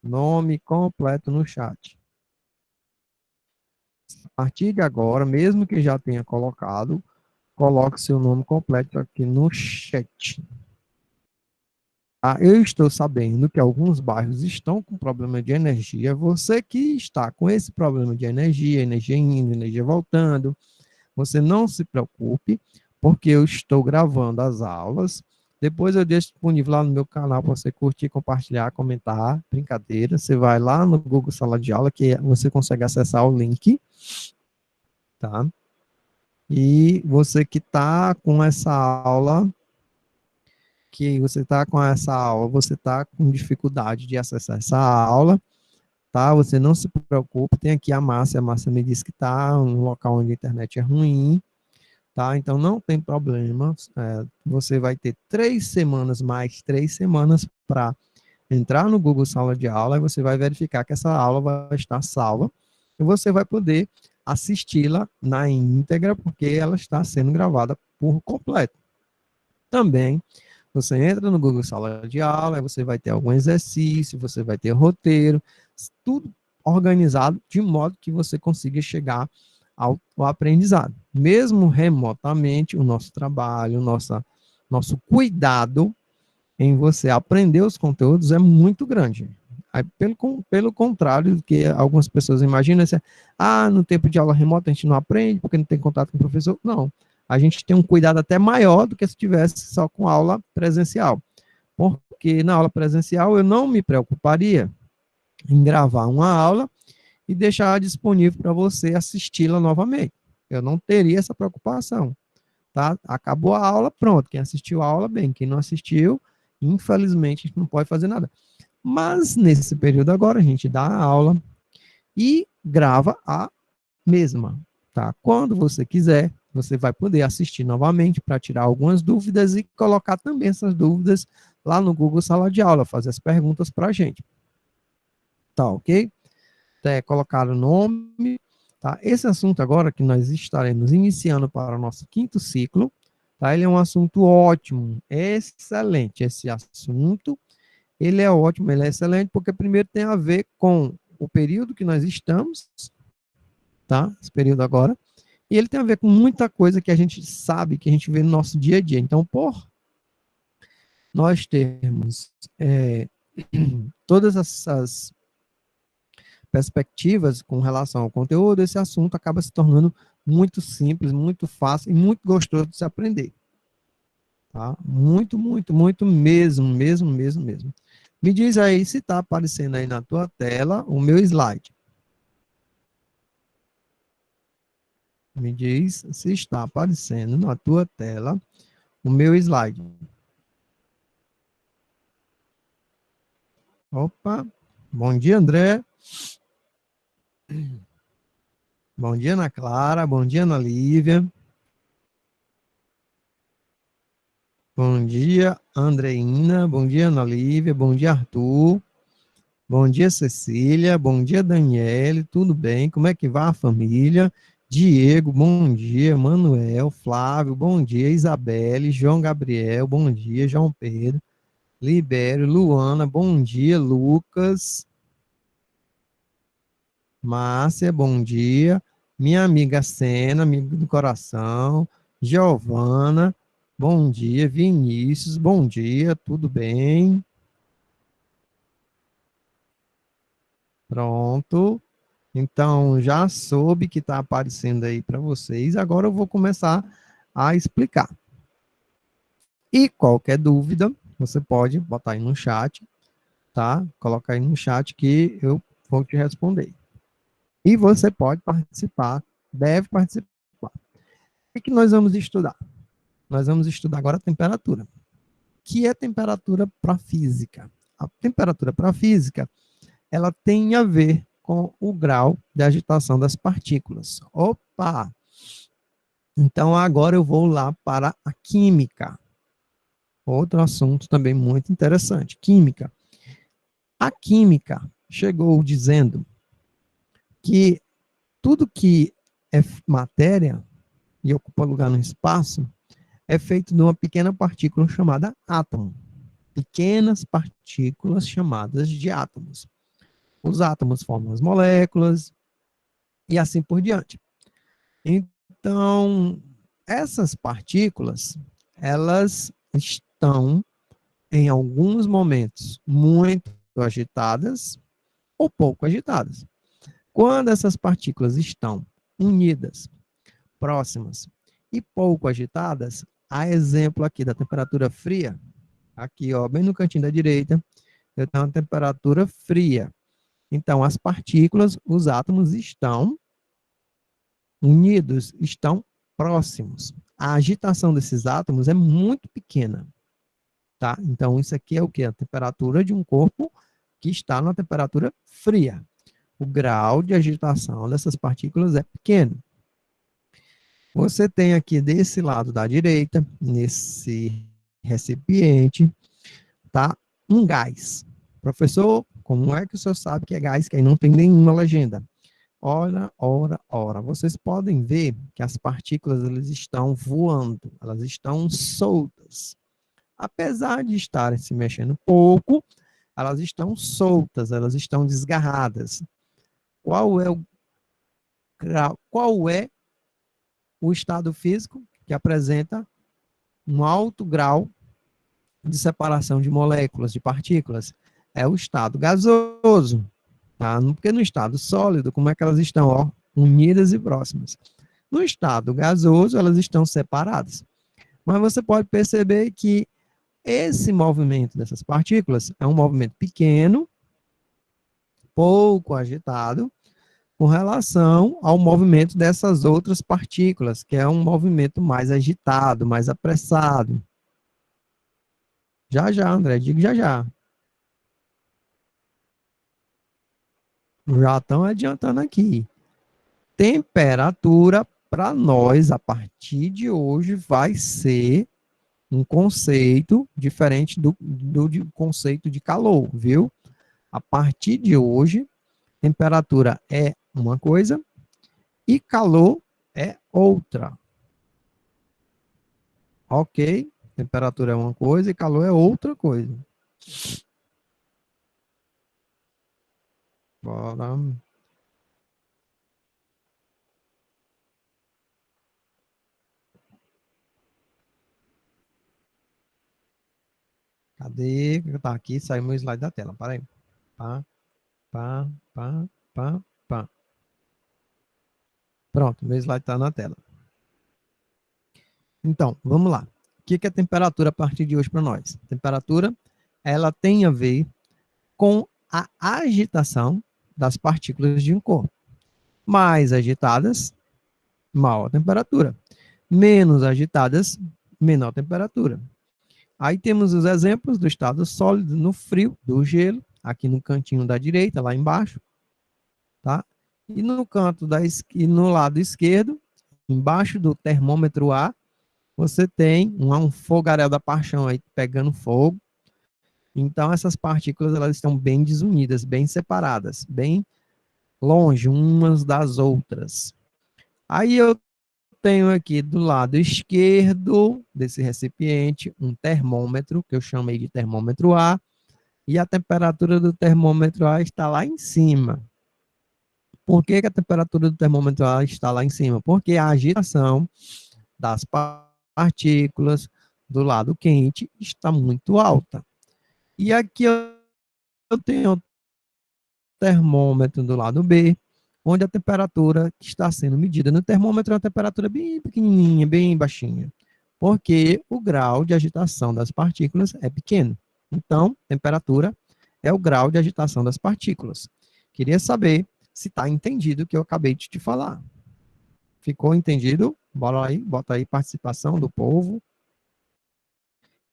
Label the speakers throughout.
Speaker 1: Nome completo no chat. A partir de agora, mesmo que já tenha colocado, coloque seu nome completo aqui no chat. Eu estou sabendo que alguns bairros estão com problema de energia. Você que está com esse problema de energia, energia indo, energia voltando, você não se preocupe, porque eu estou gravando as aulas. Depois eu deixo disponível lá no meu canal para você curtir, compartilhar, comentar. Brincadeira. Você vai lá no Google Sala de Aula, que você consegue acessar o link, tá? E você que está com essa aula, você está com dificuldade de acessar essa aula, tá? Você não se preocupe, tem aqui a Márcia me disse que está um local onde a internet é ruim, tá? Então não tem problema, você vai ter 3 semanas, mais 3 semanas para entrar no Google Sala de Aula e você vai verificar que essa aula vai estar salva e você vai poder assisti-la na íntegra, porque ela está sendo gravada por completo. Também, você entra no Google Sala de Aula, você vai ter algum exercício, você vai ter roteiro, tudo organizado de modo que você consiga chegar ao aprendizado. Mesmo remotamente, o nosso trabalho, nosso cuidado em você aprender os conteúdos é muito grande. Aí, pelo contrário do que algumas pessoas imaginam, no tempo de aula remota a gente não aprende porque não tem contato com o professor. Não, a gente tem um cuidado até maior do que se tivesse só com aula presencial. Porque na aula presencial eu não me preocuparia em gravar uma aula e deixar disponível para você assisti-la novamente. Eu não teria essa preocupação, tá? Acabou a aula, pronto. Quem assistiu a aula, bem. Quem não assistiu, infelizmente, a gente não pode fazer nada. Mas, nesse período agora, a gente dá a aula e grava a mesma, tá? Quando você quiser, você vai poder assistir novamente para tirar algumas dúvidas e colocar também essas dúvidas lá no Google Sala de Aula, fazer as perguntas para a gente. Tá, ok? Colocar o nome, tá? Esse assunto agora que nós estaremos iniciando para o nosso 5º ciclo, tá? Ele é um assunto ótimo, excelente esse assunto. Ele é ótimo, ele é excelente, porque primeiro tem a ver com o período que nós estamos, tá? Esse período agora. E ele tem a ver com muita coisa que a gente sabe, que a gente vê no nosso dia a dia. Então, por nós termos todas essas perspectivas com relação ao conteúdo, esse assunto acaba se tornando muito simples, muito fácil e muito gostoso de se aprender. Tá? Muito, muito, muito mesmo, mesmo, mesmo, mesmo. Me diz aí se está aparecendo aí na tua tela o meu slide. Me diz se está aparecendo na tua tela o meu slide. Opa, bom dia, André. Bom dia, Ana Clara. Bom dia, Ana Lívia. Bom dia, Andreina. Bom dia, Ana Lívia. Bom dia, Arthur. Bom dia, Cecília. Bom dia, Daniele. Tudo bem? Como é que vai a família? Diego, bom dia. Manuel, Flávio, bom dia. Isabelle, João Gabriel, bom dia. João Pedro, Libério, Luana, bom dia. Lucas, Márcia, bom dia. Minha amiga Sena, amigo do coração. Giovana, bom dia. Vinícius, bom dia. Tudo bem? Pronto. Então, já soube que está aparecendo aí para vocês. Agora eu vou começar a explicar. E qualquer dúvida, você pode botar aí no chat, tá? Coloca aí no chat que eu vou te responder. E você pode participar, deve participar. O que nós vamos estudar? Nós vamos estudar agora a temperatura. O que é temperatura para física? A temperatura para física, ela tem a ver com o grau de agitação das partículas. Opa! Então, agora eu vou lá para a química. Outro assunto também muito interessante, química. A química chegou dizendo que tudo que é matéria e ocupa lugar no espaço é feito de uma pequena partícula chamada átomo. Pequenas partículas chamadas de átomos. os átomos formam as moléculas, e assim por diante. Então, essas partículas, elas estão, em alguns momentos, muito agitadas ou pouco agitadas. Quando essas partículas estão unidas, próximas e pouco agitadas, há exemplo aqui da temperatura fria, aqui, ó, bem no cantinho da direita, eu tenho uma temperatura fria. Então, as partículas, os átomos estão unidos, estão próximos. A agitação desses átomos é muito pequena, tá? Então, isso aqui é o que? A temperatura de um corpo que está numa temperatura fria. O grau de agitação dessas partículas é pequeno. Você tem aqui desse lado da direita, nesse recipiente, tá? Um gás. Professor, como é que o senhor sabe que é gás, que aí não tem nenhuma legenda? Ora, ora, ora. Vocês podem ver que as partículas elas estão voando, elas estão soltas. Apesar de estarem se mexendo pouco, elas estão soltas, elas estão desgarradas. Qual é o grau, qual é o estado físico que apresenta um alto grau de separação de moléculas, de partículas? É o estado gasoso, tá? Porque no estado sólido, como é que elas estão, ó, unidas e próximas? No estado gasoso, elas estão separadas. Mas você pode perceber que esse movimento dessas partículas é um movimento pequeno, pouco agitado, com relação ao movimento dessas outras partículas, que é um movimento mais agitado, mais apressado. Já já, André, digo já já. Já estão adiantando aqui. Temperatura, para nós, a partir de hoje, vai ser um conceito diferente do conceito de calor, viu? A partir de hoje, temperatura é uma coisa e calor é outra. Ok? Temperatura é uma coisa e calor é outra coisa. Bora. Cadê? Tá aqui, saiu meu slide da tela. Para aí. Pá, pá, pá, pá, pá. Pronto, meu slide está na tela. Então, vamos lá. O que é temperatura a partir de hoje para nós? Temperatura, ela tem a ver com a agitação das partículas de um corpo. Mais agitadas, maior temperatura. Menos agitadas, menor temperatura. Aí temos os exemplos do estado sólido no frio, do gelo, aqui no cantinho da direita, lá embaixo, tá? E no canto e no lado esquerdo, embaixo do termômetro A, você tem um fogaréu da paixão aí pegando fogo. Então essas partículas elas estão bem desunidas, bem separadas, bem longe umas das outras. Aí eu tenho aqui do lado esquerdo desse recipiente um termômetro, que eu chamei de termômetro A, e a temperatura do termômetro A está lá em cima. Por que a temperatura do termômetro A está lá em cima? Porque a agitação das partículas do lado quente está muito alta. E aqui eu tenho o termômetro do lado B, onde a temperatura que está sendo medida no termômetro é uma temperatura bem pequenininha, bem baixinha, porque o grau de agitação das partículas é pequeno. Então, temperatura é o grau de agitação das partículas. Queria saber se está entendido o que eu acabei de te falar. Ficou entendido? Bora aí, bota aí participação do povo.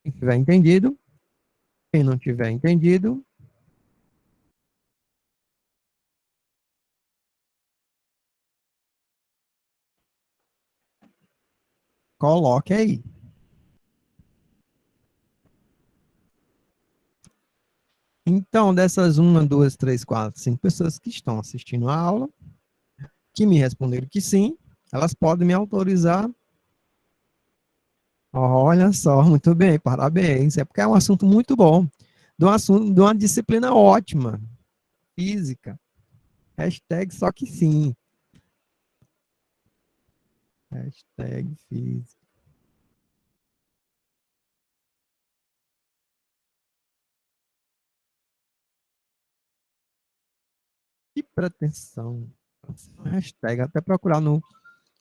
Speaker 1: Quem tiver entendido, quem não tiver entendido, coloque aí. Então, dessas uma, duas, três, quatro, cinco pessoas que estão assistindo a aula, que me responderam que sim, elas podem me autorizar. Olha só, muito bem, parabéns. É porque é um assunto muito bom, de um assunto, de uma disciplina ótima. física. Hashtag só que sim. Hashtag física. Que pretensão. Hashtag, até procurar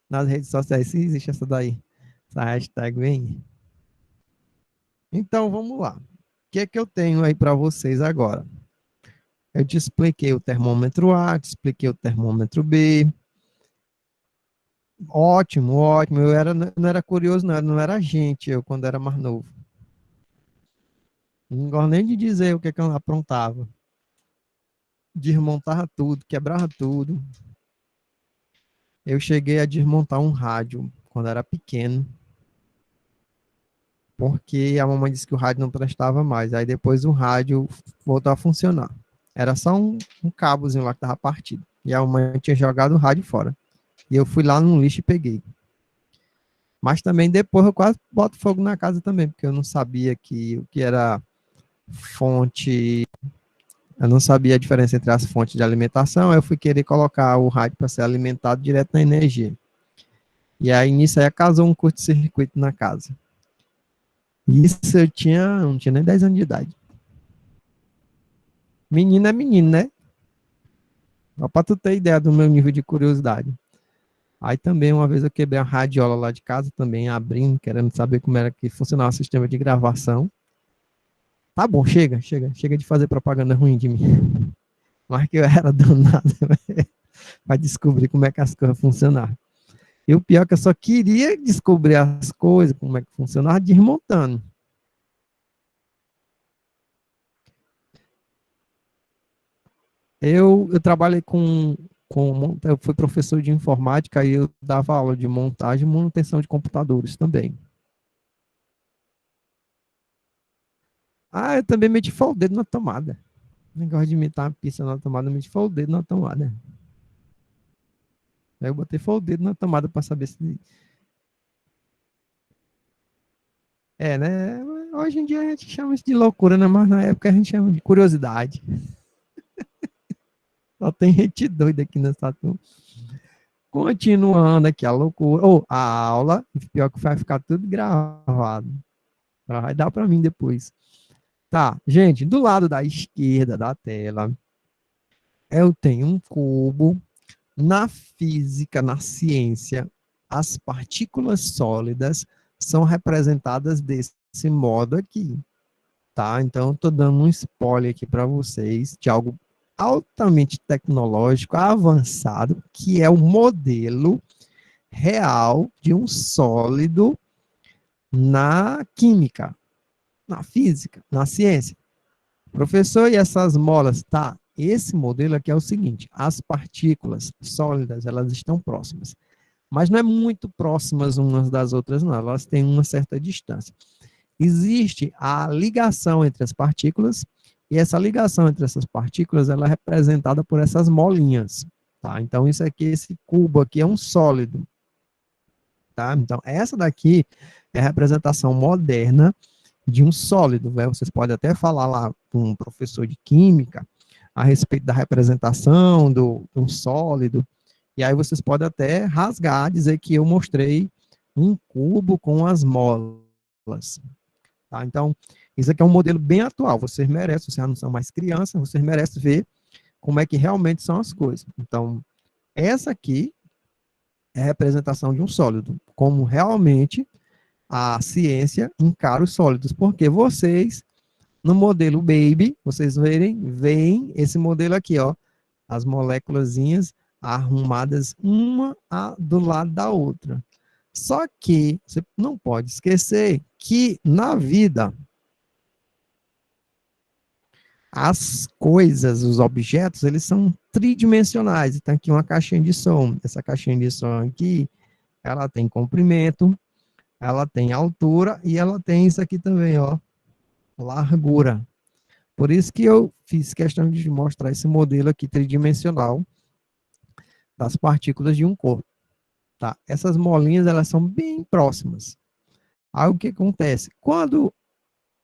Speaker 1: nas redes sociais se existe essa daí. Essa hashtag, vem. Então, vamos lá. O que é que eu tenho aí para vocês agora? Eu te expliquei o termômetro A, te expliquei o termômetro B. Ótimo, ótimo. Não era curioso, não era gente, eu, quando era mais novo. Não gosto nem de dizer o que é que eu aprontava. Desmontava tudo, quebrava tudo. Eu cheguei a desmontar um rádio quando era pequeno, porque a mamãe disse que o rádio não prestava mais. Aí depois o rádio voltou a funcionar. Era só um cabozinho lá que estava partido. E a mamãe tinha jogado o rádio fora. E eu fui lá no lixo e peguei. Mas também depois eu quase boto fogo na casa também, porque eu não sabia que o que era fonte, eu não sabia a diferença entre as fontes de alimentação, aí eu fui querer colocar o rádio para ser alimentado direto na energia. E aí nisso aí causou um curto-circuito na casa. Isso eu tinha, não tinha nem 10 anos de idade. Menino é menino, né? Só pra tu ter ideia do meu nível de curiosidade. Aí também, uma vez eu quebrei a radiola lá de casa, também abrindo, querendo saber como era que funcionava o sistema de gravação. Tá bom, chega de fazer propaganda ruim de mim. Mas que eu era danado para descobrir como é que as coisas funcionavam. E o pior é que eu só queria descobrir as coisas, como é que funcionava, desmontando. Eu trabalhei eu fui professor de informática e eu dava aula de montagem e manutenção de computadores também. Ah, eu também meti o dedo na tomada. Negócio de imitar uma pista na tomada, eu meti o dedo na tomada. Aí eu botei o dedo na tomada para saber se. É, né? Hoje em dia a gente chama isso de loucura, né? Mas na época a gente chama de curiosidade. Só tem gente doida aqui nessa turma. Continuando aqui a loucura. Ou a aula, pior que vai ficar tudo gravado. Vai dar para mim depois. Tá, gente, do lado da esquerda da tela, eu tenho um cubo. Na física, na ciência, as partículas sólidas são representadas desse modo aqui, tá? Então, eu estou dando um spoiler aqui para vocês de algo altamente tecnológico, avançado, que é o modelo real de um sólido na química, na física, na ciência. Professor, e essas molas? Tá, esse modelo aqui é o seguinte, as partículas sólidas, elas estão próximas, mas não é muito próximas umas das outras, não, elas têm uma certa distância. Existe a ligação entre as partículas, e essa ligação entre essas partículas, ela é representada por essas molinhas, tá? Então, isso aqui, esse cubo aqui é um sólido, tá? Então, essa daqui é a representação moderna de um sólido, né? Vocês podem até falar lá com um professor de química a respeito da representação de um sólido, e aí vocês podem até rasgar, dizer que eu mostrei um cubo com as molas, tá? Então, isso aqui é um modelo bem atual, vocês merecem, vocês não são mais crianças, vocês merecem ver como é que realmente são as coisas. Então, essa aqui é a representação de um sólido, como realmente a ciência encara os sólidos, porque vocês, no modelo Baby, vocês veem esse modelo aqui, ó, as moléculazinhas arrumadas do lado da outra. Só que você não pode esquecer que na vida as coisas, os objetos, eles são tridimensionais. Então aqui uma caixinha de som. Essa caixinha de som aqui, ela tem comprimento, ela tem altura e ela tem isso aqui também, ó, largura. Por isso que eu fiz questão de mostrar esse modelo aqui tridimensional das partículas de um corpo, tá? Essas molinhas, elas são bem próximas. Aí o que acontece? Quando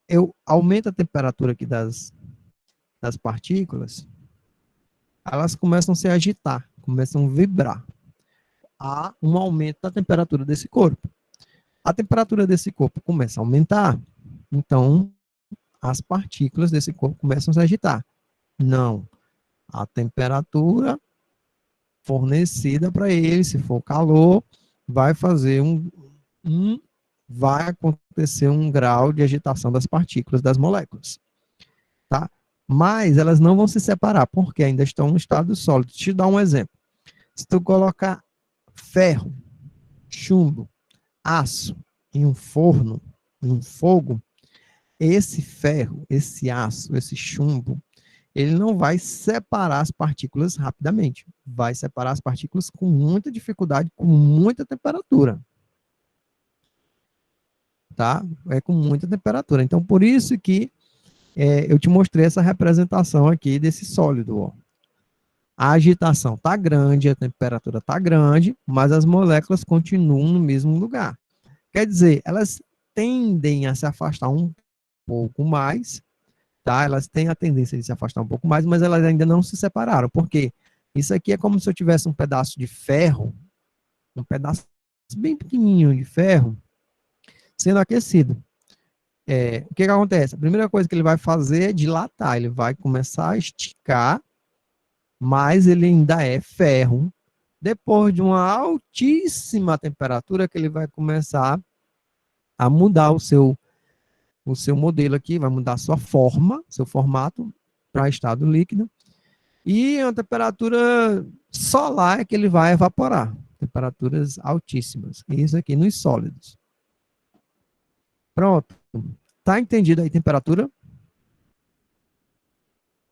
Speaker 1: eu aumento a temperatura aqui das partículas, elas começam a se agitar, começam a vibrar. Há um aumento da temperatura desse corpo. A temperatura desse corpo começa a aumentar, então as partículas desse corpo começam a se agitar. Não, a temperatura fornecida para ele, se for calor, vai fazer vai acontecer um grau de agitação das partículas das moléculas, tá? Mas elas não vão se separar, porque ainda estão no estado sólido. Deixa eu dar um exemplo. Se tu colocar ferro, chumbo, aço em um forno, em um fogo, esse ferro, esse aço, esse chumbo, ele não vai separar as partículas rapidamente. Vai separar as partículas com muita dificuldade, com muita temperatura. Tá? É com muita temperatura. Então, por isso que eu te mostrei essa representação aqui desse sólido. Ó. A agitação está grande, a temperatura está grande, mas as moléculas continuam no mesmo lugar. Quer dizer, elas tendem a se afastar um pouco mais, tá? Elas têm a tendência de se afastar um pouco mais, mas elas ainda não se separaram. Por quê? Isso aqui é como se eu tivesse um pedaço de ferro, um pedaço bem pequenininho de ferro, sendo aquecido. O que acontece? A primeira coisa que ele vai fazer é dilatar, ele vai começar a esticar, mas ele ainda é ferro. Depois de uma altíssima temperatura, que ele vai começar a mudar o seu modelo aqui, vai mudar a sua forma, seu formato para estado líquido. E a temperatura solar é que ele vai evaporar. Temperaturas altíssimas. Isso aqui nos sólidos. Pronto. Tá entendido aí a temperatura?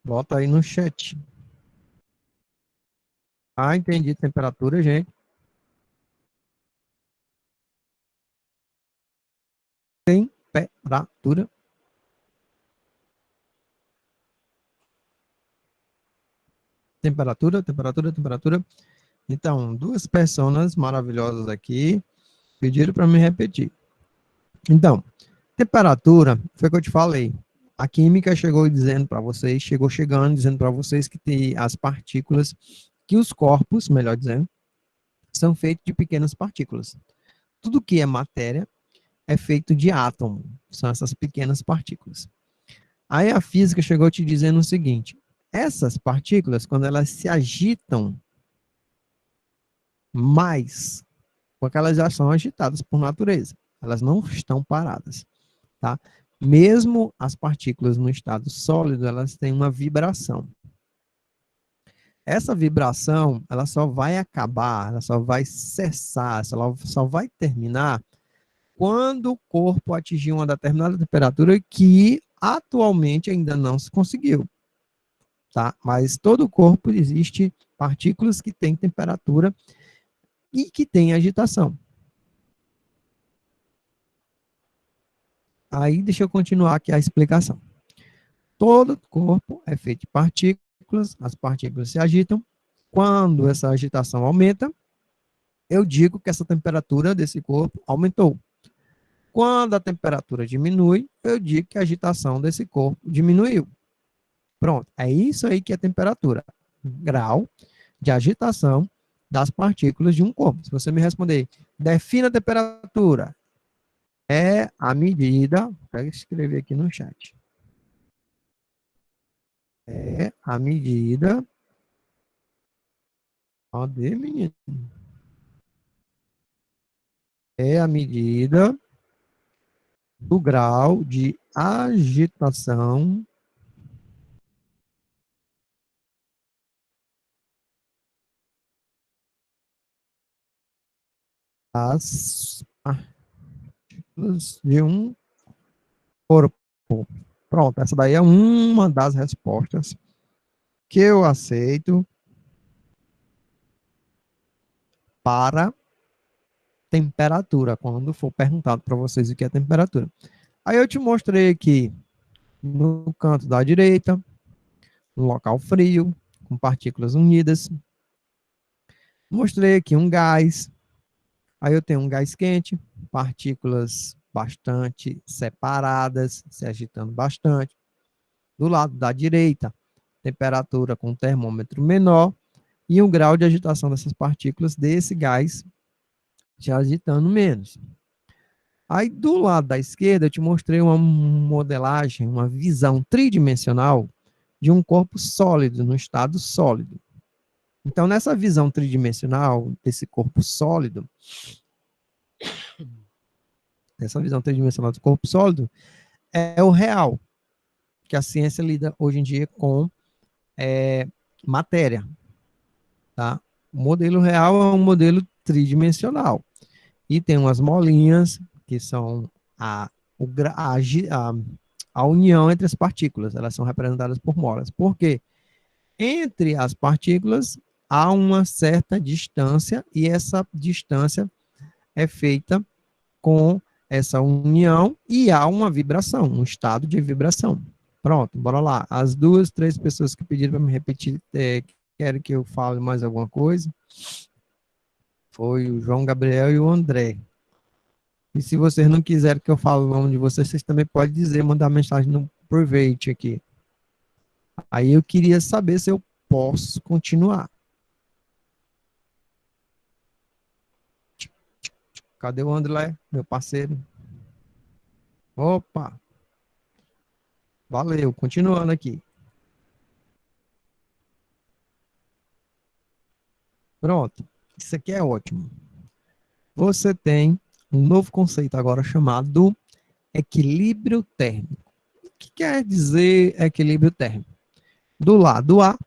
Speaker 1: Bota aí no chat. Ah, entendi temperatura, gente. Temperatura. Temperatura. Então, duas pessoas maravilhosas aqui pediram para me repetir. Então, temperatura, foi o que eu te falei. A química chegou dizendo para vocês, chegou chegando dizendo para vocês que tem as partículas, que os corpos, melhor dizendo, são feitos de pequenas partículas. Tudo que é matéria é feito de átomo, são essas pequenas partículas. Aí a física chegou te dizendo o seguinte: essas partículas, quando elas se agitam mais, porque elas já são agitadas por natureza, elas não estão paradas, tá? Mesmo as partículas no estado sólido, elas têm uma vibração. Essa vibração, ela só vai acabar, ela só vai cessar, ela só vai terminar quando o corpo atingir uma determinada temperatura que atualmente ainda não se conseguiu, tá? Mas todo o corpo existe partículas que têm temperatura e que têm agitação. Aí deixa eu continuar aqui a explicação. Todo corpo é feito de partículas, as partículas se agitam. Quando essa agitação aumenta, eu digo que essa temperatura desse corpo aumentou. Quando a temperatura diminui, eu digo que a agitação desse corpo diminuiu. Pronto, é isso aí que é temperatura. Grau de agitação das partículas de um corpo. Se você me responder, defina a temperatura, é a medida, vou escrever aqui no chat, é a medida, cadê, menino? É a medida do grau de agitação das partículas de um corpo. Pronto, essa daí é uma das respostas que eu aceito para temperatura, quando for perguntado para vocês o que é temperatura. Aí eu te mostrei aqui no canto da direita, um local frio, com partículas unidas. Mostrei aqui um gás. Aí eu tenho um gás quente, partículas bastante separadas, se agitando bastante. Do lado da direita, temperatura com termômetro menor e o grau de agitação dessas partículas desse gás se agitando menos. Aí, do lado da esquerda, eu te mostrei uma modelagem, uma visão tridimensional de um corpo sólido, no estado sólido. Então, nessa visão tridimensional desse corpo sólido, essa visão tridimensional do corpo sólido é o real, que a ciência lida hoje em dia com matéria, tá? O modelo real é um modelo tridimensional e tem umas molinhas que são a, a união entre as partículas, elas são representadas por molas. Por quê? Entre as partículas há uma certa distância e essa distância é feita com essa união e há uma vibração, um estado de vibração. Pronto, bora lá. As duas, três pessoas que pediram para me repetir, querem que eu fale mais alguma coisa, foi o João Gabriel e o André. E se vocês não quiserem que eu fale o nome de vocês, vocês também podem dizer, mandar mensagem no private aqui. Aí eu queria saber se eu posso continuar. Cadê o André, meu parceiro? Opa! Valeu, continuando aqui. Pronto, isso aqui é ótimo. Você tem um novo conceito agora chamado equilíbrio térmico. O que quer dizer equilíbrio térmico? Do lado A,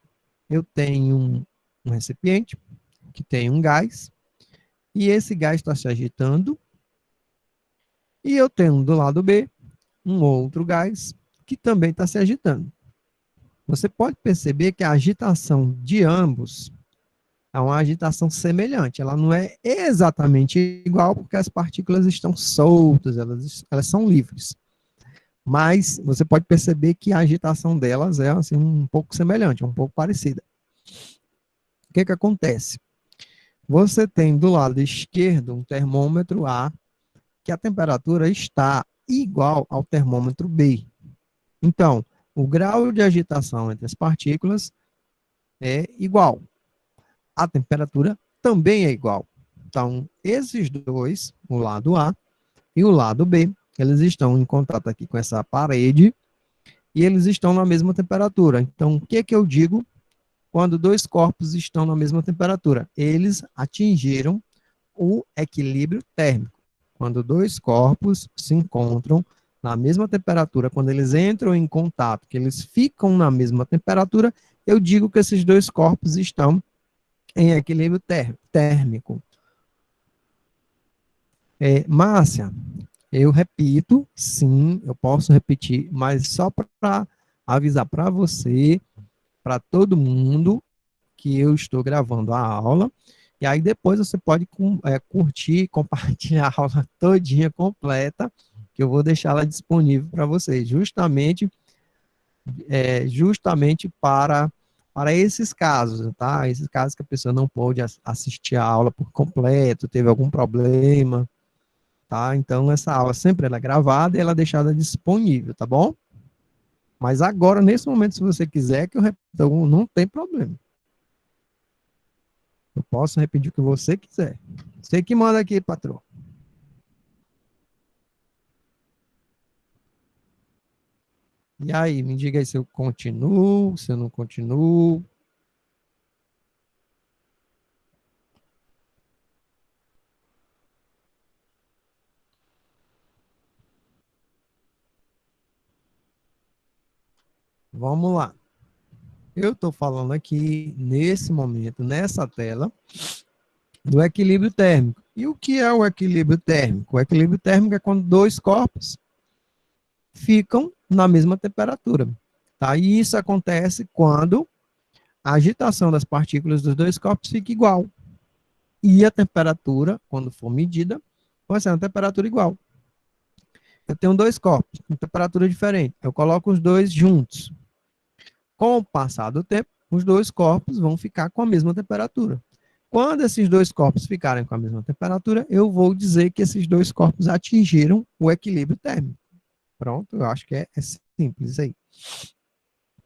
Speaker 1: eu tenho um recipiente que tem um gás, e esse gás está se agitando, e eu tenho do lado B um outro gás que também está se agitando. Você pode perceber que a agitação de ambos é uma agitação semelhante. Ela não é exatamente igual, porque as partículas estão soltas, elas são livres. Mas você pode perceber que a agitação delas é assim, um pouco semelhante, um pouco parecida. O que acontece? Você tem do lado esquerdo um termômetro A, que a temperatura está igual ao termômetro B. Então, o grau de agitação entre as partículas é igual. A temperatura também é igual. Então, esses dois, o lado A e o lado B, eles estão em contato aqui com essa parede e eles estão na mesma temperatura. Então, o que eu digo quando dois corpos estão na mesma temperatura? Eles atingiram o equilíbrio térmico. Quando dois corpos se encontram na mesma temperatura, quando eles entram em contato, que eles ficam na mesma temperatura, eu digo que esses dois corpos estão em equilíbrio térmico. Márcia, eu repito, sim, eu posso repetir, mas só para avisar para você, para todo mundo, que eu estou gravando a aula, e aí depois você pode curtir, compartilhar a aula todinha completa, que eu vou deixar ela disponível para vocês, justamente para esses casos, tá? Esses casos que a pessoa não pôde assistir a aula por completo, teve algum problema, tá? Então, essa aula sempre ela é gravada e ela é deixada disponível, tá bom? Mas agora, nesse momento, se você quiser que eu repita, não tem problema. Eu posso repetir o que você quiser. Você que manda aqui, patrão. E aí, me diga aí se eu continuo, se eu não continuo. Vamos lá. Eu estou falando aqui, nesse momento, nessa tela, do equilíbrio térmico. E o que é o equilíbrio térmico? O equilíbrio térmico é quando dois corpos ficam na mesma temperatura. Tá? E isso acontece quando a agitação das partículas dos dois corpos fica igual. E a temperatura, quando for medida, vai ser uma temperatura igual. Eu tenho dois corpos com temperatura diferente. Eu coloco os dois juntos. Com o passar do tempo, os dois corpos vão ficar com a mesma temperatura. Quando esses dois corpos ficarem com a mesma temperatura, eu vou dizer que esses dois corpos atingiram o equilíbrio térmico. Pronto, eu acho que é simples aí.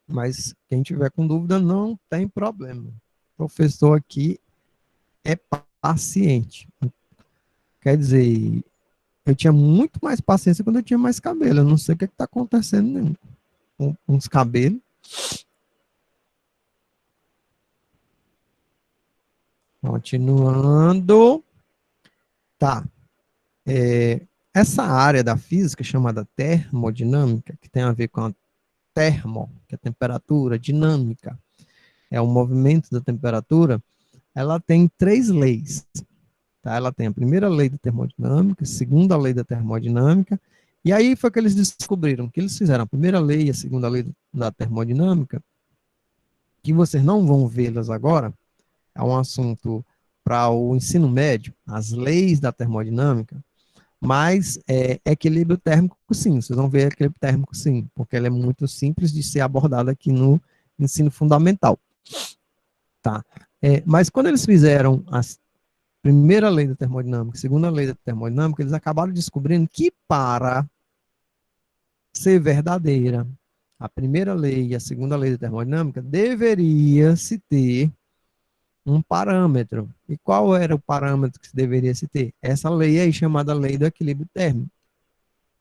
Speaker 1: Mas quem tiver com dúvida, não tem problema. O professor aqui é paciente. Quer dizer, eu tinha muito mais paciência quando eu tinha mais cabelo. Eu não sei o que está acontecendo né, com os cabelos. Continuando. Tá. É, essa área da física chamada termodinâmica, que tem a ver com a termo, que é a temperatura, dinâmica, é o movimento da temperatura, ela tem três leis. Tá? Ela tem a primeira lei da termodinâmica, a segunda lei da termodinâmica, e aí foi que eles descobriram que eles fizeram a primeira lei e a segunda lei da termodinâmica, que vocês não vão vê-las agora, é um assunto para o ensino médio, as leis da termodinâmica, mas equilíbrio térmico, sim, vocês vão ver equilíbrio térmico, sim, porque ele é muito simples de ser abordado aqui no ensino fundamental, tá? Mas quando eles fizeram a primeira lei da termodinâmica, segunda lei da termodinâmica, eles acabaram descobrindo que para ser verdadeira a primeira lei e a segunda lei da termodinâmica, deveria se ter um parâmetro. E qual era o parâmetro que deveria se ter? Essa lei aí chamada lei do equilíbrio térmico.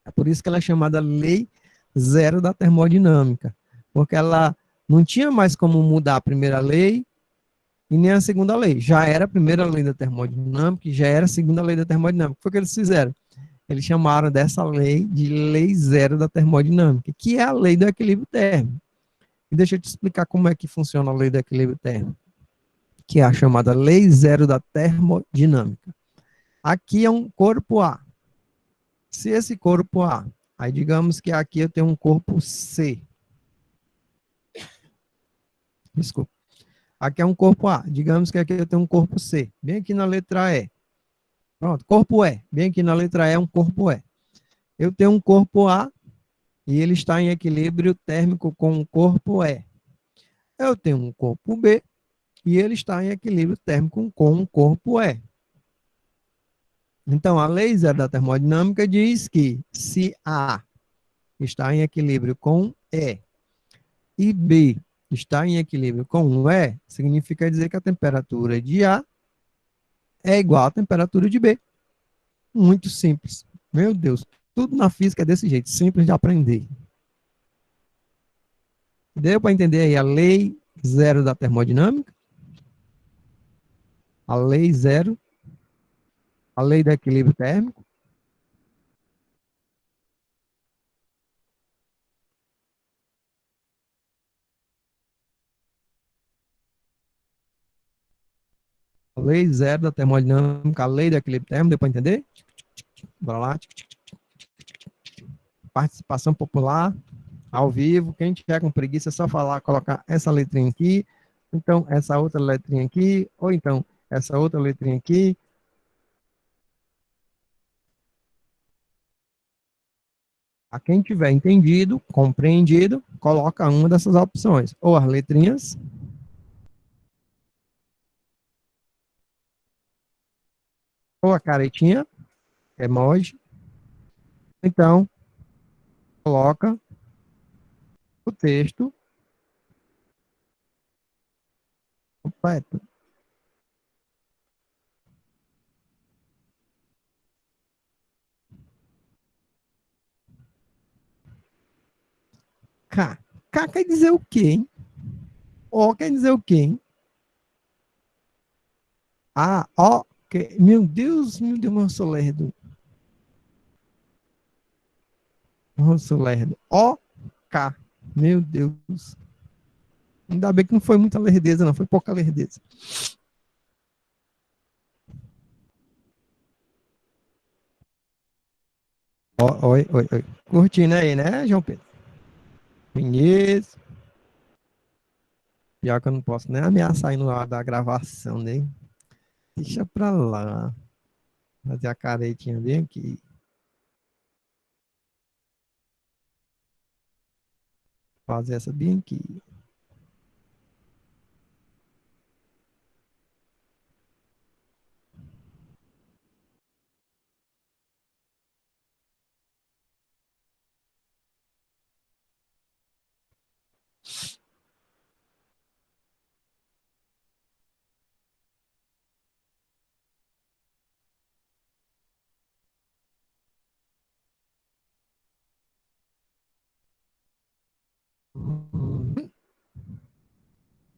Speaker 1: É por isso que ela é chamada lei zero da termodinâmica, porque ela não tinha mais como mudar a primeira lei e nem a segunda lei. Já era a primeira lei da termodinâmica e já era a segunda lei da termodinâmica. Foi o que eles fizeram. Eles chamaram dessa lei de lei zero da termodinâmica, que é a lei do equilíbrio térmico. E deixa eu te explicar como é que funciona a lei do equilíbrio térmico, que é a chamada lei zero da termodinâmica. Aqui é um corpo A. Se esse corpo A, aí digamos que aqui eu tenho um corpo C. Desculpa. Aqui é um corpo A. Digamos que aqui eu tenho um corpo C. Bem aqui na letra E. Pronto, corpo E. Bem aqui na letra E é um corpo E. Eu tenho um corpo A e ele está em equilíbrio térmico com o corpo E. Eu tenho um corpo B e ele está em equilíbrio térmico com o corpo E. Então, a lei zero da termodinâmica diz que se A está em equilíbrio com E B está em equilíbrio com E, significa dizer que a temperatura de A é igual à temperatura de B. Muito simples. Meu Deus, tudo na física é desse jeito, simples de aprender. Deu para entender aí a lei zero da termodinâmica? A lei zero, a lei do equilíbrio térmico? A lei zero da termodinâmica, a lei do equilíbrio térmico, deu para entender? Bora lá. Participação popular, ao vivo. Quem tiver com preguiça, é só falar, colocar essa letrinha aqui, então essa outra letrinha aqui, ou então essa outra letrinha aqui. A quem tiver entendido, compreendido, coloca uma dessas opções. Ou as letrinhas, ou a caretinha, emoji. Então, coloca o texto completo. K. K quer dizer o quê, hein? O quer dizer o quê, hein? A, O, que... Meu Deus, meu sou lerdo. Eu sou lerdo. O, K. Meu Deus. Ainda bem que não foi muita lerdeza, não. Foi pouca lerdeza. Oi, oi, oi. Curtindo aí, né, João Pedro? Conheço. Pior que eu não posso nem ameaçar aí no ar da gravação, né? Deixa pra lá. Fazer a caretinha bem aqui. Fazer essa bem aqui.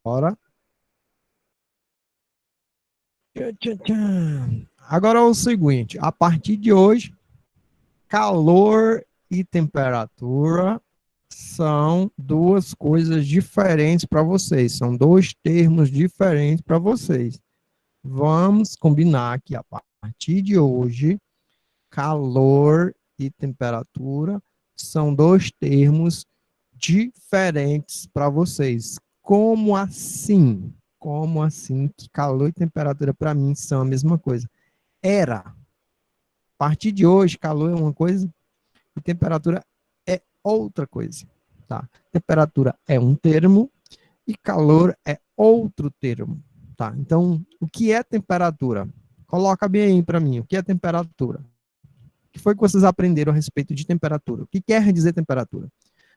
Speaker 1: Bora. Tchan, tchan, tchan. Agora é o seguinte, a partir de hoje, calor e temperatura são duas coisas diferentes para vocês, são dois termos diferentes para vocês. Vamos combinar que a partir de hoje, calor e temperatura são dois termos diferentes para vocês. Como assim? Como assim que calor e temperatura para mim são a mesma coisa? Era. A partir de hoje, calor é uma coisa e temperatura é outra coisa, tá? Temperatura é um termo e calor é outro termo, tá? Então, o que é temperatura? Coloca bem aí para mim, o que é temperatura? O que foi que vocês aprenderam a respeito de temperatura? O que quer dizer temperatura?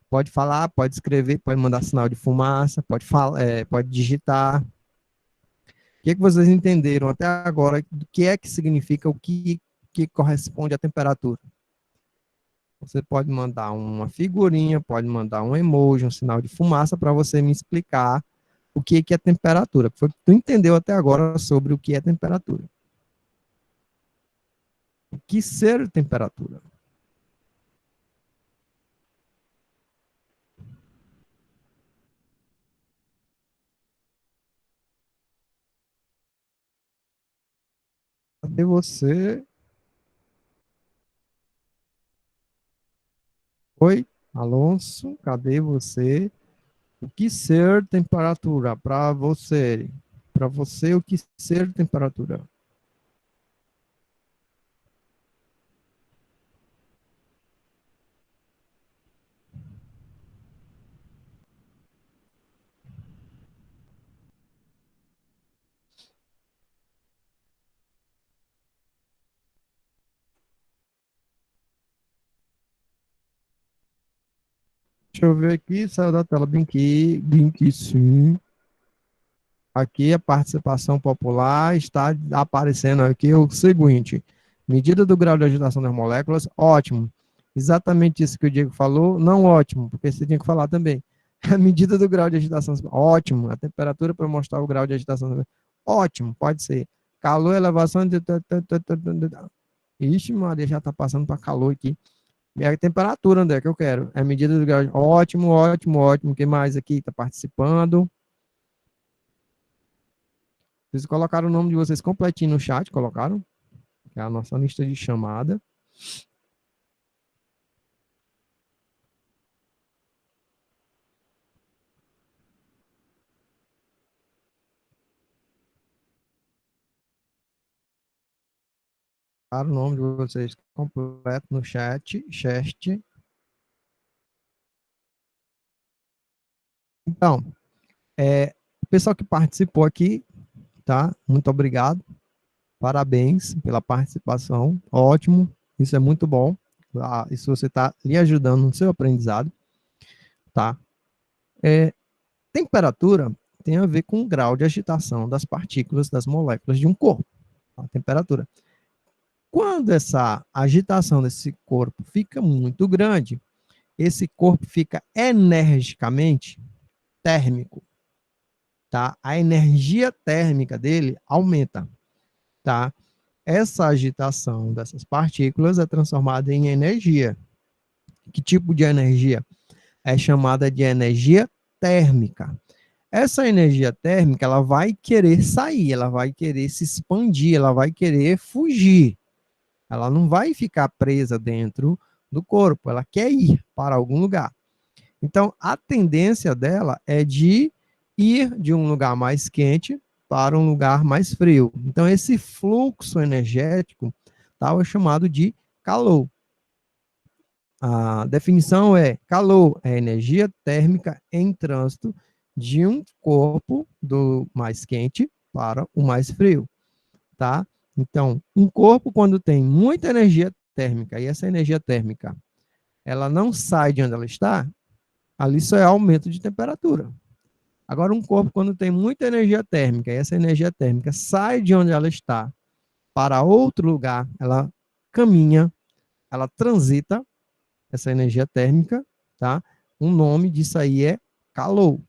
Speaker 1: Pode falar, pode escrever, pode mandar sinal de fumaça, pode falar, pode digitar. O que vocês entenderam até agora do que é que significa que corresponde à temperatura? Você pode mandar uma figurinha, pode mandar um emoji, um sinal de fumaça para você me explicar o que é temperatura. Foi que tu entendeu até agora sobre o que é temperatura. O que ser temperatura? Cadê você? Oi, Alonso, cadê você? O que ser temperatura para você? Para você, o que ser temperatura? Deixa eu ver aqui, saiu da tela bem que sim. Aqui a participação popular está aparecendo aqui o seguinte: medida do grau de agitação das moléculas, ótimo. Exatamente isso que o Diego falou, não ótimo, porque você tinha que falar também. A medida do grau de agitação, ótimo. A temperatura para mostrar o grau de agitação, ótimo, pode ser. Calor, elevação de. Ixi, Maria, já está passando para calor aqui. E a temperatura, André, que eu quero. É a medida do grau. Ótimo, ótimo, ótimo. Quem mais aqui está participando? Vocês colocaram o nome de vocês completinho no chat, colocaram? Que é a nossa lista de chamada. Colocaram o nome de vocês completo no chat. Então, o pessoal que participou aqui, tá? Muito obrigado. Parabéns pela participação. Ótimo. Isso é muito bom. Isso você está lhe ajudando no seu aprendizado, tá? Temperatura tem a ver com o grau de agitação das partículas das moléculas de um corpo. A temperatura. Quando essa agitação desse corpo fica muito grande, esse corpo fica energicamente térmico, tá? A energia térmica dele aumenta, tá? Essa agitação dessas partículas é transformada em energia. Que tipo de energia? É chamada de energia térmica. Essa energia térmica, ela vai querer sair, ela vai querer se expandir, ela vai querer fugir. Ela não vai ficar presa dentro do corpo, ela quer ir para algum lugar. Então, a tendência dela é de ir de um lugar mais quente para um lugar mais frio. Então, esse fluxo energético tal é chamado de calor. A definição é: calor é energia térmica em trânsito de um corpo do mais quente para o mais frio, tá? Então, um corpo quando tem muita energia térmica e essa energia térmica ela não sai de onde ela está, ali só é aumento de temperatura. Agora, um corpo quando tem muita energia térmica e essa energia térmica sai de onde ela está para outro lugar, ela caminha, ela transita essa energia térmica, tá? O nome disso aí é calor,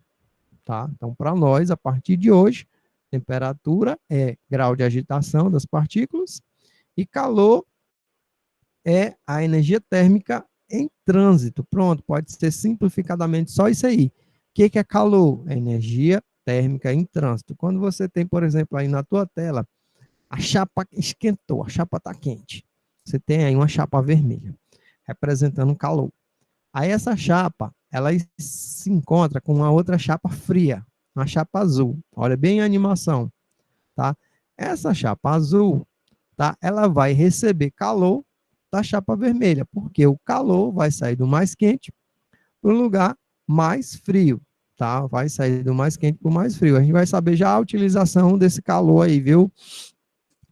Speaker 1: tá? Então, para nós, a partir de hoje, temperatura é grau de agitação das partículas e calor é a energia térmica em trânsito. Pronto, pode ser simplificadamente só isso aí. O que é calor? É energia térmica em trânsito. Quando você tem, por exemplo, aí na tua tela, a chapa esquentou, a chapa está quente. Você tem aí uma chapa vermelha, representando calor. Aí essa chapa, ela se encontra com uma outra chapa fria, uma chapa azul. Olha bem a animação, tá? Essa chapa azul, tá? Ela vai receber calor da chapa vermelha, porque o calor vai sair do mais quente para o lugar mais frio, tá? Vai sair do mais quente para o mais frio. A gente vai saber já a utilização desse calor aí, viu,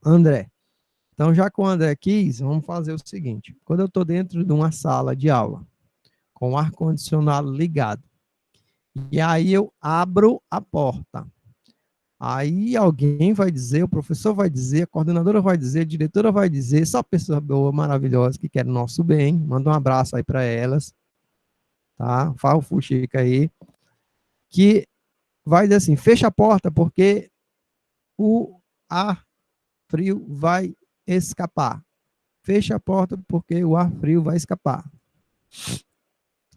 Speaker 1: André? Então, já que o André quis, vamos fazer o seguinte. Quando eu estou dentro de uma sala de aula, com o ar-condicionado ligado, e aí eu abro a porta, aí alguém vai dizer, o professor vai dizer, a coordenadora vai dizer, a diretora vai dizer, essa pessoa boa, maravilhosa, que quer o nosso bem, manda um abraço aí para elas, tá? Fala o Fuxica aí, que vai dizer assim, fecha a porta porque o ar frio vai escapar. Fecha a porta porque o ar frio vai escapar.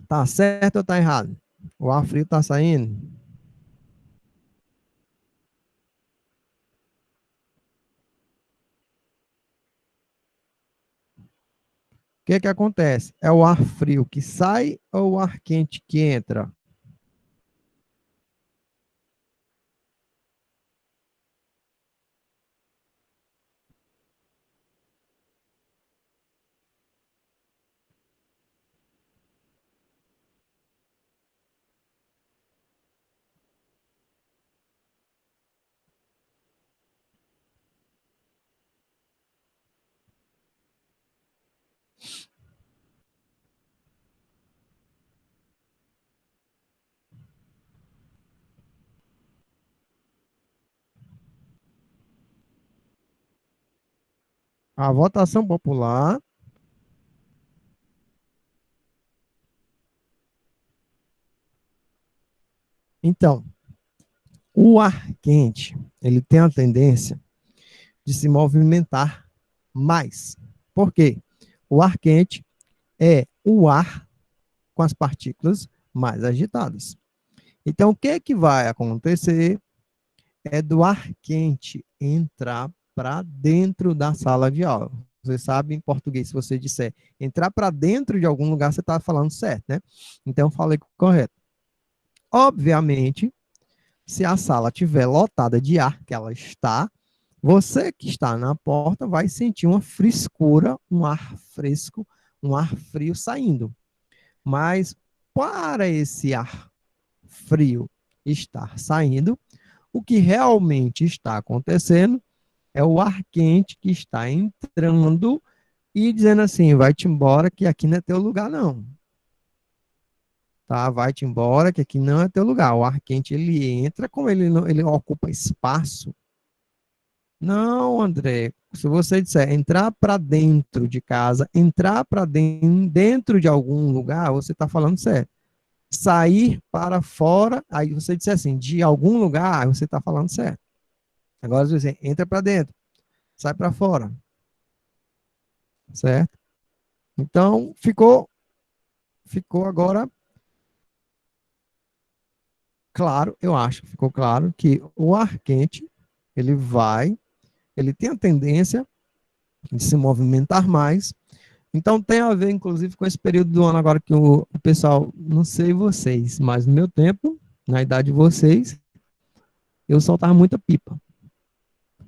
Speaker 1: Tá certo ou tá errado? O ar frio tá saindo? O que que acontece? É o ar frio que sai ou o ar quente que entra? A votação popular. Então, o ar quente, ele tem a tendência de se movimentar mais. Por quê? O ar quente é o ar com as partículas mais agitadas. Então, o que é que vai acontecer é do ar quente entrar para dentro da sala de aula. Você sabe em português, se você disser entrar para dentro de algum lugar, você está falando certo, né? Então, eu falei correto. Obviamente, se a sala estiver lotada de ar, que ela está, você que está na porta vai sentir uma frescura, um ar fresco, um ar frio saindo. Mas para esse ar frio estar saindo, o que realmente está acontecendo é o ar quente que está entrando e dizendo assim, vai-te embora que aqui não é teu lugar não. Tá? Vai-te embora que aqui não é teu lugar. O ar quente ele entra, como ele não, ele ocupa espaço. Não, André, se você disser entrar para dentro de casa, entrar para dentro de algum lugar, você está falando certo. Sair para fora, aí você disser assim, de algum lugar, você está falando certo. Agora você entra para dentro, sai para fora, certo? Então, ficou agora claro, eu acho que ficou claro que o ar quente, ele vai, ele tem a tendência de se movimentar mais. Então tem a ver, inclusive, com esse período do ano agora que o pessoal, não sei vocês, mas no meu tempo, na idade de vocês, eu soltava muita pipa,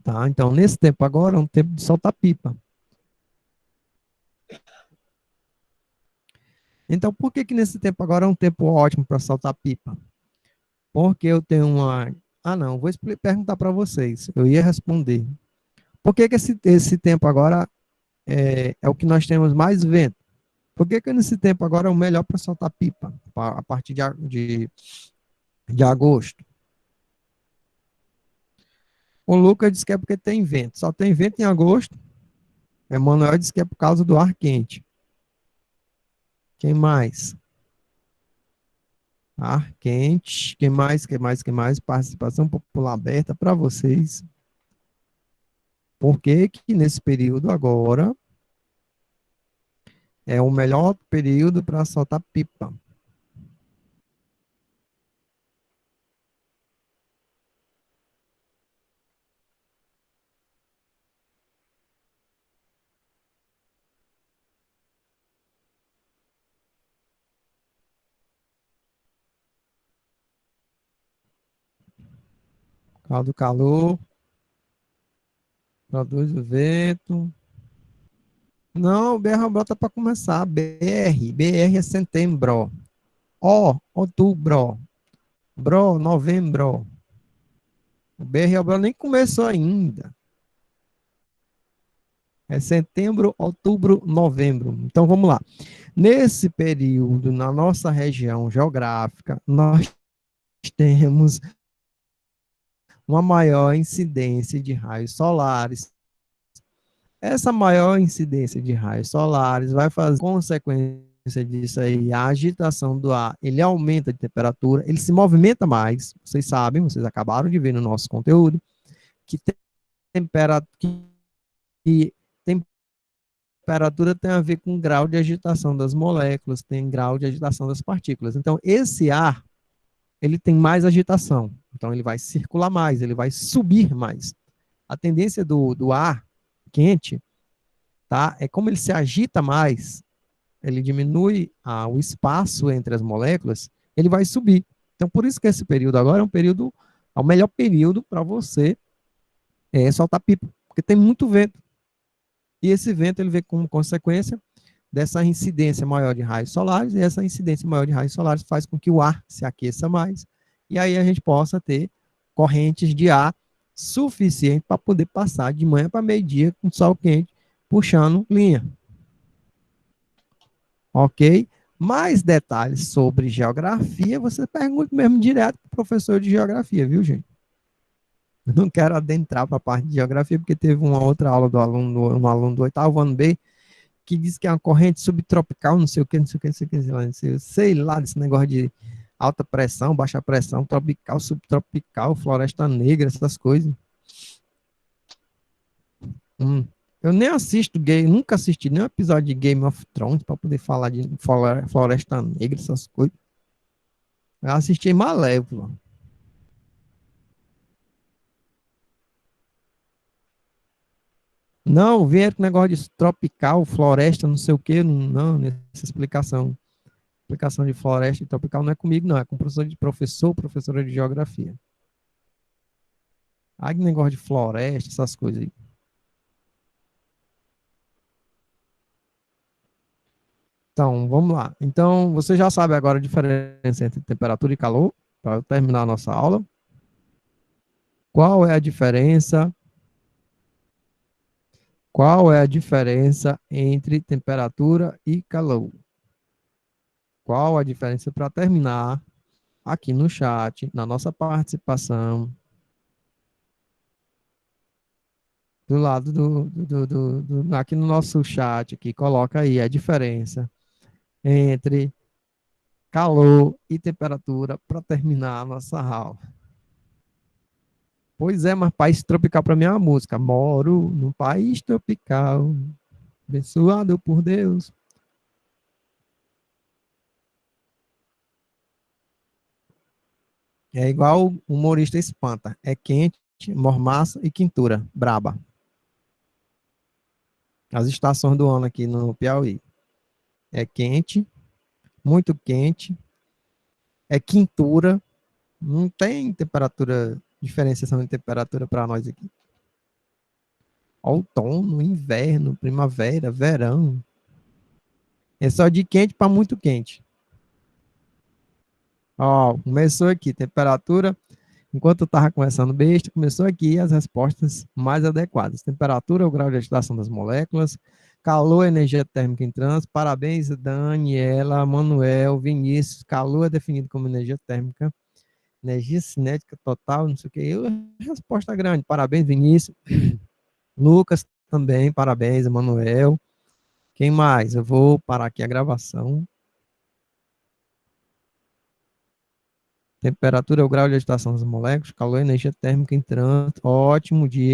Speaker 1: tá? Então nesse tempo agora é um tempo de soltar pipa. Então por que que nesse tempo agora é um tempo ótimo para soltar pipa? Porque eu tenho uma... Ah, não, vou perguntar para vocês. Eu ia responder. Por que que esse tempo agora é o que nós temos mais vento? Por que que nesse tempo agora é o melhor para soltar pipa? A partir de agosto. O Lucas disse que é porque tem vento. Só tem vento em agosto. Emanuel disse que é por causa do ar quente. Quem mais? Ar quente. Quem mais? Quem mais? Quem mais? Participação popular aberta para vocês. Por que que nesse período agora é o melhor período para soltar pipa? Caldo calor, produz o vento. Não, BR brota para começar. BR é setembro. Ó, outubro. Bro, novembro. O BR nem começou ainda. É setembro, outubro, novembro. Então vamos lá. Nesse período, na nossa região geográfica, nós temos uma maior incidência de raios solares. Essa maior incidência de raios solares vai fazer consequência disso aí, a agitação do ar, ele aumenta de temperatura, ele se movimenta mais. Vocês sabem, vocês acabaram de ver no nosso conteúdo, que temperatura, que temperatura tem a ver com grau de agitação das moléculas, tem grau de agitação das partículas. Então, esse ar, ele tem mais agitação. Então, ele vai circular mais, ele vai subir mais. A tendência do ar quente, tá? É como ele se agita mais, ele diminui o espaço entre as moléculas, ele vai subir. Então, por isso que esse período agora é um período, é o melhor período para você soltar pipa, porque tem muito vento. E esse vento ele vem como consequência dessa incidência maior de raios solares, e essa incidência maior de raios solares faz com que o ar se aqueça mais, e aí a gente possa ter correntes de ar suficiente para poder passar de manhã para meio-dia com sol quente, puxando linha, ok? Mais detalhes sobre geografia, você pergunta mesmo direto para o professor de geografia, viu, gente? Eu não quero adentrar para a parte de geografia, porque teve uma outra aula do aluno, um aluno do oitavo ano B, que diz que é uma corrente subtropical, não sei o que, não sei o que, não sei o que, sei lá, desse negócio de alta pressão, baixa pressão, tropical, subtropical, floresta negra, essas coisas. Hum. Eu nem assisto game, nunca assisti nenhum episódio de Game of Thrones para poder falar de floresta negra, essas coisas. Eu assisti Malévola. Não, vem com negócio de tropical, floresta, não sei o que, não, nessa explicação. Explicação de floresta e tropical não é comigo, não, é com professora de geografia. Aí negócio de floresta, essas coisas aí. Então, vamos lá. Então, você já sabe agora a diferença entre temperatura e calor, para terminar a nossa aula. Qual é a diferença? Qual é a diferença entre temperatura e calor? Qual a diferença para terminar aqui no chat, na nossa participação, do lado aqui no nosso chat, aqui, coloca aí a diferença entre calor e temperatura para terminar a nossa aula. Pois é, mas país tropical para mim é uma música. Moro num país tropical, abençoado por Deus. É igual o humorista espanta. É quente, mormaço e quintura, braba. As estações do ano aqui no Piauí. É quente, muito quente, é quintura, não tem temperatura, diferenciação de temperatura para nós aqui. Outono, inverno, primavera, verão. É só de quente para muito quente. Ó, começou aqui, temperatura. Enquanto eu estava conversando besta, começou aqui as respostas mais adequadas. Temperatura, o grau de agitação das moléculas. Calor, energia térmica em trânsito. Parabéns, Daniela, Manuel, Vinícius. Calor é definido como energia térmica. Energia cinética total, não sei o que. Resposta grande. Parabéns, Vinícius. Lucas também, parabéns, Emanuel. Quem mais? Eu vou parar aqui a gravação. Temperatura é o grau de agitação das moléculas, calor, energia térmica entrante. Ótimo dia.